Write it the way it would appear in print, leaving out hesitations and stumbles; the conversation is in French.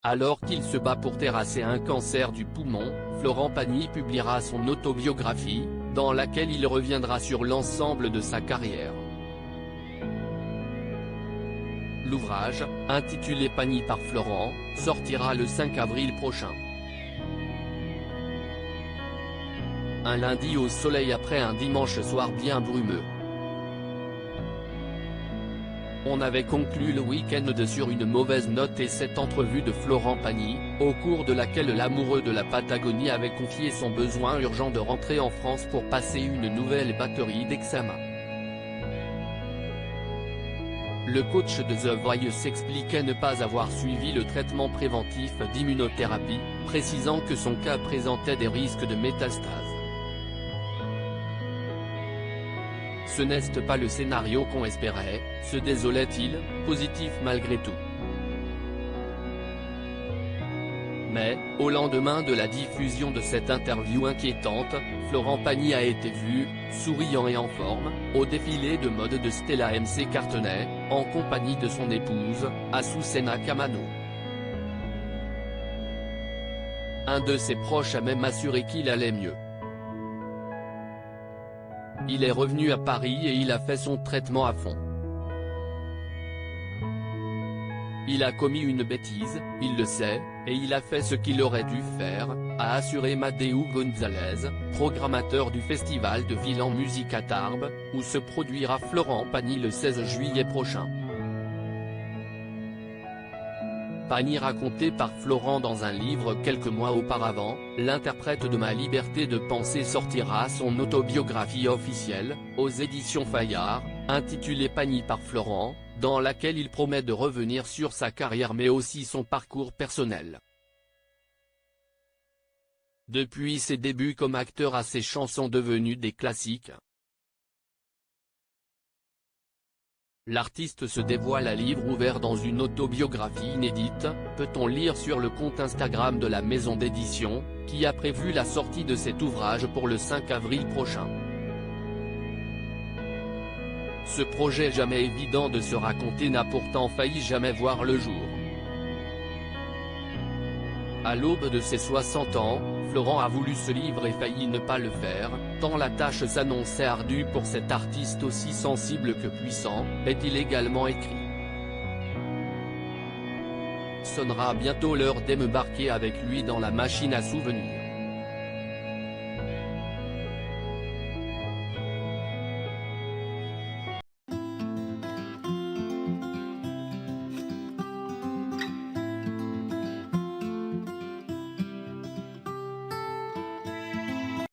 Alors qu'il se bat pour terrasser un cancer du poumon, Florent Pagny publiera son autobiographie, dans laquelle il reviendra sur l'ensemble de sa carrière. L'ouvrage, intitulé Pagny par Florent, sortira le 5 avril prochain. Un lundi au soleil après un dimanche soir bien brumeux. On avait conclu le week-end sur une mauvaise note et cette entrevue de Florent Pagny, au cours de laquelle l'amoureux de la Patagonie avait confié son besoin urgent de rentrer en France pour passer une nouvelle batterie d'examens. Le coach de The Voice expliquait ne pas avoir suivi le traitement préventif d'immunothérapie, précisant que son cas présentait des risques de métastase. Ce n'est pas le scénario qu'on espérait, se désolait-il, positif malgré tout. Mais, au lendemain de la diffusion de cette interview inquiétante, Florent Pagny a été vu, souriant et en forme, au défilé de mode de Stella McCartney, en compagnie de son épouse, Azucena Kamano. Un de ses proches a même assuré qu'il allait mieux. Il est revenu à Paris et il a fait son traitement à fond. Il a commis une bêtise, il le sait, et il a fait ce qu'il aurait dû faire, a assuré Madeu Gonzalez, programmateur du festival de Ville en musique à Tarbes, où se produira Florent Pagny le 16 juillet prochain. Pagny raconté par Florent dans un livre quelques mois auparavant, l'interprète de Ma liberté de penser sortira son autobiographie officielle, aux éditions Fayard, intitulée Pagny par Florent, dans laquelle il promet de revenir sur sa carrière mais aussi son parcours personnel. Depuis ses débuts comme acteur à ses chansons devenues des classiques. L'artiste se dévoile à livre ouvert dans une autobiographie inédite, peut-on lire sur le compte Instagram de la maison d'édition, qui a prévu la sortie de cet ouvrage pour le 5 avril prochain. Ce projet jamais évident de se raconter n'a pourtant failli jamais voir le jour. À l'aube de ses 60 ans, Florent a voulu ce livre et failli ne pas le faire, tant la tâche s'annonçait ardue pour cet artiste aussi sensible que puissant, est-il également écrit. Sonnera bientôt l'heure d'embarquer avec lui dans la machine à souvenirs.